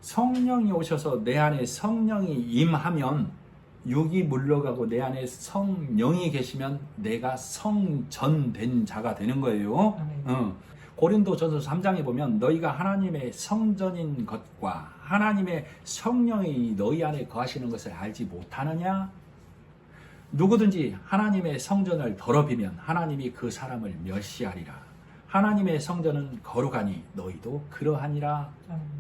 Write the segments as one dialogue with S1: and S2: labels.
S1: 성령이 오셔서 내 안에 성령이 임하면 육이 물러가고 내 안에 성령이 계시면 내가 성전된 자가 되는 거예요. 고린도전서 3장에 보면 너희가 하나님의 성전인 것과 하나님의 성령이 너희 안에 거하시는 것을 알지 못하느냐? 누구든지 하나님의 성전을 더럽히면 하나님이 그 사람을 멸시하리라. 하나님의 성전은 거룩하니 너희도 그러하니라.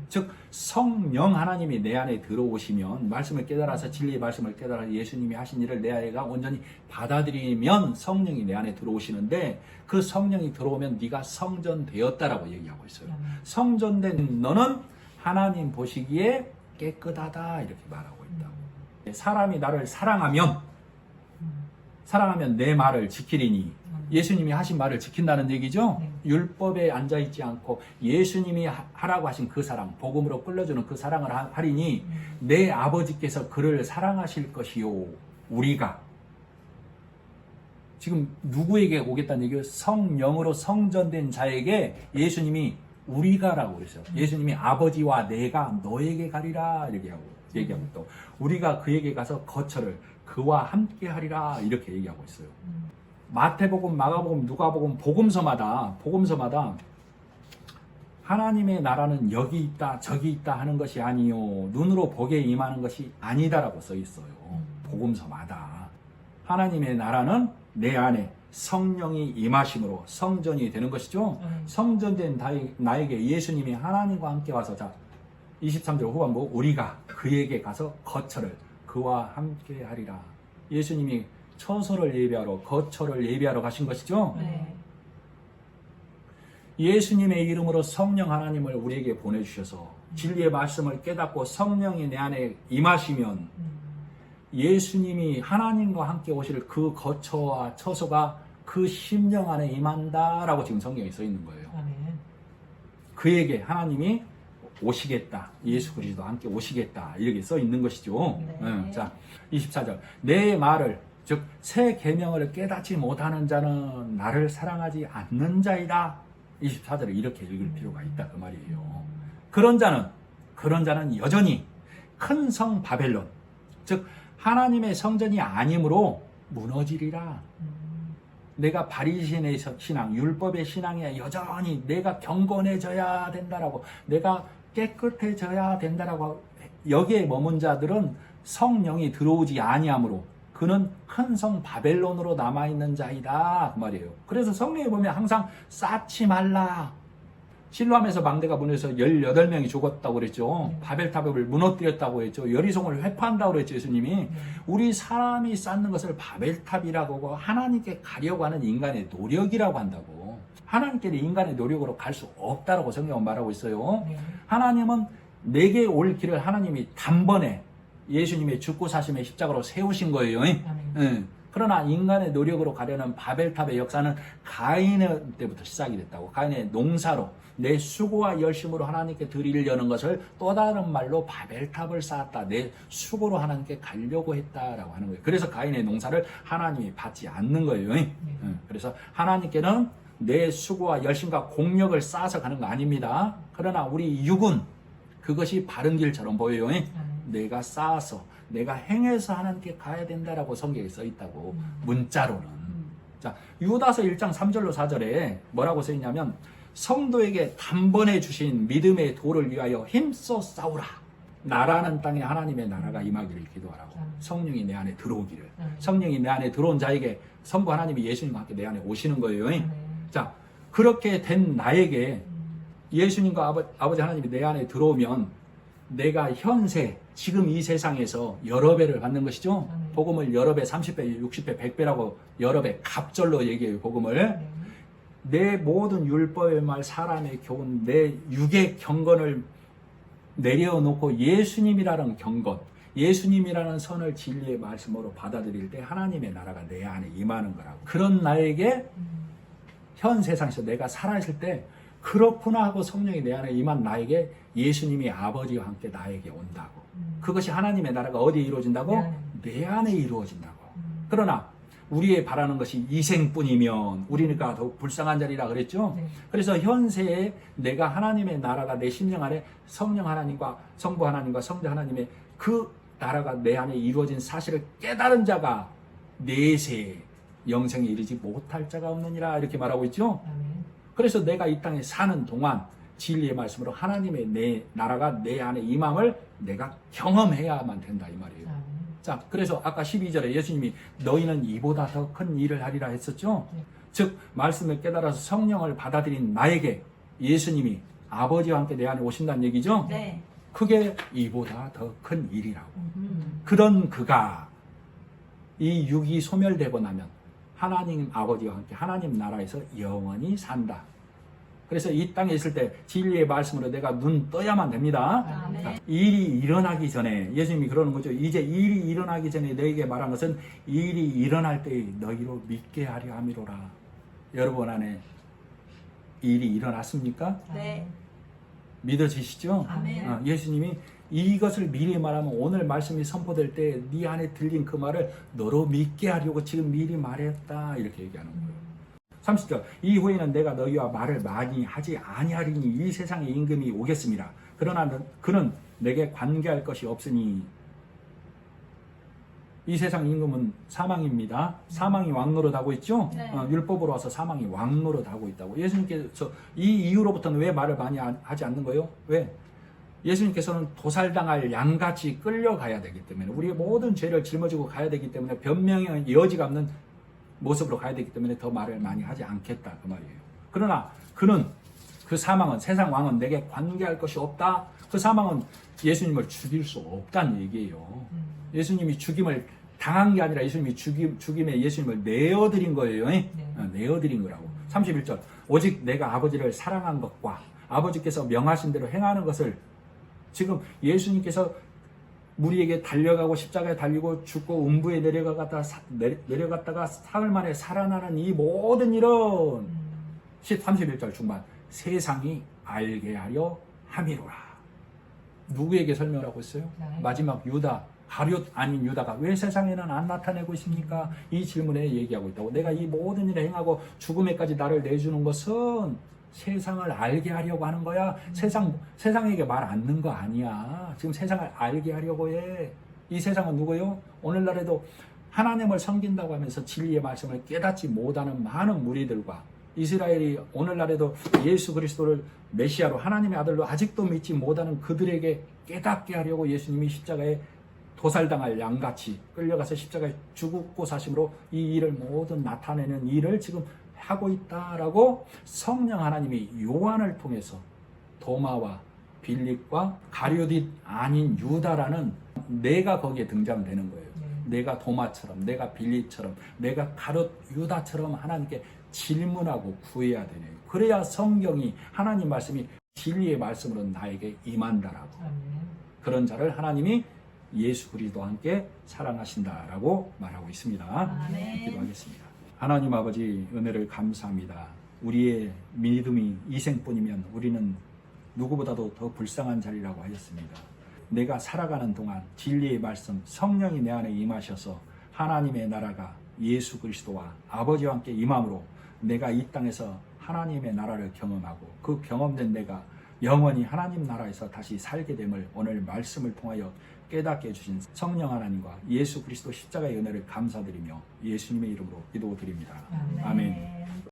S1: 즉 성령 하나님이 내 안에 들어오시면 말씀을 깨달아서 진리의 말씀을 깨달아 예수님이 하신 일을 내 안에가 온전히 받아들이면 성령이 내 안에 들어오시는데 그 성령이 들어오면 네가 성전되었다라고 얘기하고 있어요. 성전된 너는 하나님 보시기에 깨끗하다 이렇게 말하고 있다고. 사람이 나를 사랑하면 내 말을 지키리니 예수님이 하신 말을 지킨다는 얘기죠. 율법에 앉아있지 않고 예수님이 하라고 하신 그 사랑, 복음으로 끌려주는 그 사랑을 하리니 내 아버지께서 그를 사랑하실 것이요. 우리가 지금 누구에게 오겠다는 얘기예요? 성령으로 성전된 자에게 예수님이 우리가라고 그랬어요. 예수님이 아버지와 내가 너에게 가리라 이렇게 얘기하고 또 우리가 그에게 가서 거처를 그와 함께 하리라 이렇게 얘기하고 있어요. 마태복음, 마가복음, 누가복음 복음서마다 하나님의 나라는 여기 있다 저기 있다 하는 것이 아니요 눈으로 보게 임하는 것이 아니다라고 써 있어요. 복음서마다 하나님의 나라는 내 안에 성령이 임하심으로 성전이 되는 것이죠. 성전된 나에게 예수님이 하나님과 함께 와서 자 23절 후반부 우리가 그에게 가서 거처를 그와 함께 하리라. 예수님이 처소를 예비하러 거처를 예비하러 가신 것이죠. 예수님의 이름으로 성령 하나님을 우리에게 보내주셔서 진리의 말씀을 깨닫고 성령이 내 안에 임하시면 예수님이 하나님과 함께 오실 그 거처와 처소가 그 심령 안에 임한다라고 지금 성경에 써 있는 거예요. 그에게 하나님이 오시겠다. 예수 그리스도 함께 오시겠다. 이렇게 써 있는 것이죠. 자, 24절. 내 말을 즉 새 계명을 깨닫지 못하는 자는 나를 사랑하지 않는 자이다. 24절을 이렇게 읽을 필요가 있다 그 말이에요. 그런 자는 여전히 큰 성 바벨론 즉 하나님의 성전이 아니므로 무너지리라. 내가 바리새인의 신앙, 율법의 신앙에 여전히 내가 경건해져야 된다라고, 내가 깨끗해져야 된다라고 여기에 머문 자들은 성령이 들어오지 아니하므로 그는 큰 성 바벨론으로 남아있는 자이다 그 말이에요. 그래서 성경에 보면 항상 쌓지 말라. 실로암에서 망대가 무너져서 18명이 죽었다고 그랬죠. 바벨탑을 무너뜨렸다고 했죠. 여리송을 회파한다고 그랬죠. 예수님이. 우리 사람이 쌓는 것을 바벨탑이라고 하고 하나님께 가려고 하는 인간의 노력이라고 한다고. 하나님께는 인간의 노력으로 갈 수 없다라고 성경은 말하고 있어요. 하나님은 내게 올 길을 하나님이 단번에 예수님의 죽고 사심의 십자가로 세우신 거예요. 그러나 인간의 노력으로 가려는 바벨탑의 역사는 가인의 때부터 시작이 됐다고. 가인의 농사로 내 수고와 열심으로 하나님께 드리려는 것을 또 다른 말로 바벨탑을 쌓았다. 내 수고로 하나님께 가려고 했다라고 하는 거예요. 그래서 가인의 농사를 하나님이 받지 않는 거예요. 그래서 하나님께는 내 수고와 열심과 공력을 쌓아서 가는 거 아닙니다. 그러나 우리 육은 그것이 바른 길처럼 보여요. 내가 쌓아서 내가 행해서 하나님께 가야 된다라고 성경에 써 있다고. 문자로는. 자, 유다서 1장 3절로 4절에 뭐라고 써 있냐면 성도에게 단번에 주신 믿음의 도를 위하여 힘써 싸우라. 나라는 땅에 하나님의 나라가 임하기를 기도하라고. 성령이 내 안에 들어오기를. 성령이 내 안에 들어온 자에게 성부 하나님이 예수님과 함께 내 안에 오시는 거예요. 자, 그렇게 된 나에게 예수님과 아버지 하나님이 내 안에 들어오면 내가 현세 지금 이 세상에서 여러 배를 받는 것이죠. 복음을 여러 배, 30배, 60배, 100배라고 여러 배 갑절로 얘기해요. 복음을. 내 모든 율법의 말, 사람의 교훈, 내 육의 경건을 내려놓고 예수님이라는 경건, 예수님이라는 선을 진리의 말씀으로 받아들일 때 하나님의 나라가 내 안에 임하는 거라고. 그런 나에게 현 세상에서 내가 살아있을 때 그렇구나 하고 성령이 내 안에 임한 나에게 예수님이 아버지와 함께 나에게 온다고. 그것이 하나님의 나라가 어디에 이루어진다고? 내 안에 이루어진다고. 그러나 우리의 바라는 것이 이생뿐이면 우리니까 더욱 불쌍한 자리라 그랬죠.
S2: 네.
S1: 그래서 현세에 내가 하나님의 나라가 내 심령 안에 성령 하나님과 성부 하나님과 성자 하나님의 그 나라가 내 안에 이루어진 사실을 깨달은 자가 내세 영생에 이르지 못할 자가 없느니라 이렇게 말하고 있죠.
S2: 아멘.
S1: 그래서 내가 이 땅에 사는 동안 진리의 말씀으로 하나님의 내 나라가 내 안에 임함을 내가 경험해야만 된다 이 말이에요.
S2: 아멘.
S1: 자, 그래서 아까 12절에 예수님이 너희는 이보다 더 큰 일을 하리라 했었죠.
S2: 네.
S1: 즉 말씀을 깨달아서 성령을 받아들인 나에게 예수님이 아버지와 함께 내 안에 오신다는 얘기죠.
S3: 네.
S1: 그게 이보다 더 큰 일이라고.
S2: 음.
S1: 그런 그가 이 육이 소멸되고 나면 하나님 아버지와 함께 하나님 나라에서 영원히 산다. 그래서 이 땅에 있을 때 진리의 말씀으로 내가 눈 떠야만 됩니다.
S3: 아멘.
S1: 자, 일이 일어나기 전에 예수님이 그러는 거죠. 이제 일이 일어나기 전에 너에게 말한 것은 일이 일어날 때에 너희로 믿게 하려 함이로라. 여러분 안에 일이 일어났습니까?
S3: 네.
S1: 믿어지시죠?
S3: 아멘.
S1: 예수님이 이것을 미리 말하면 오늘 말씀이 선포될 때 네 안에 들린 그 말을 너로 믿게 하려고 지금 미리 말했다 이렇게 얘기하는 거예요. 30절 이후에는 내가 너희와 말을 많이 하지 아니하리니 이 세상의 임금이 오겠습니다. 그러나 그는 내게 관계할 것이 없으니 이 세상 임금은 사망입니다. 사망이 왕노릇하고 있죠.
S3: 네.
S1: 율법으로 와서 사망이 왕노릇하고 있다고. 예수님께서 이 이후로부터는 왜 말을 많이 하지 않는 거예요? 왜? 예수님께서는 도살당할 양같이 끌려가야 되기 때문에 우리의 모든 죄를 짊어지고 가야 되기 때문에 변명의 여지가 없는 모습으로 가야 되기 때문에 더 말을 많이 하지 않겠다 그 말이에요. 그러나 그는 그 사망은 세상 왕은 내게 관계할 것이 없다. 그 사망은 예수님을 죽일 수 없다는 얘기예요. 예수님이 죽임을 당한 게 아니라 예수님이 죽임에 예수님을 내어드린 거예요. 내어드린 거라고. 31절 오직 내가 아버지를 사랑한 것과 아버지께서 명하신 대로 행하는 것을 지금 예수님께서 우리에게 달려가고 십자가에 달리고 죽고 음부에 내려갔다가 사흘 만에 살아나는 이 모든 일은 31절 중반 세상이 알게 하려 함이로라. 누구에게 설명하고 있어요? 마지막 유다 가룟 아닌 유다가 왜 세상에는 안 나타내고 있습니까? 이 질문에 얘기하고 있다고. 내가 이 모든 일을 행하고 죽음에까지 나를 내주는 것은 세상을 알게 하려고 하는 거야. 세상에게 말 않는 거 아니야. 지금 세상을 알게 하려고 해. 이 세상은 누구요? 오늘날에도 하나님을 섬긴다고 하면서 진리의 말씀을 깨닫지 못하는 많은 무리들과 이스라엘이 오늘날에도 예수 그리스도를 메시아로 하나님의 아들로 아직도 믿지 못하는 그들에게 깨닫게 하려고 예수님이 십자가에 도살당할 양같이 끌려가서 십자가에 죽고 사심으로 이 일을 모든 나타내는 일을 지금 하고 있다라고 성령 하나님이 요한을 통해서 도마와 빌립과 가룟이 아닌 유다라는 내가 거기에 등장되는 거예요. 내가 도마처럼, 내가 빌립처럼, 내가 가룟 유다처럼 하나님께 질문하고 구해야 되네요. 그래야 성경이 하나님 말씀이 진리의 말씀으로 나에게 임한다라고. 그런 자를 하나님이 예수 그리스도와 함께 사랑하신다라고 말하고 있습니다.
S3: 아멘.
S1: 기도하겠습니다. 하나님 아버지 은혜를 감사합니다. 우리의 믿음이 이생뿐이면 우리는 누구보다도 더 불쌍한 자리라고 하였습니다. 내가 살아가는 동안 진리의 말씀 성령이 내 안에 임하셔서 하나님의 나라가 예수 그리스도와 아버지와 함께 임함으로 내가 이 땅에서 하나님의 나라를 경험하고 그 경험된 내가 영원히 하나님 나라에서 다시 살게 됨을 오늘 말씀을 통하여 깨닫게 해주신 성령 하나님과 예수 그리스도 십자가의 은혜를 감사드리며 예수님의 이름으로 기도드립니다. 아멘.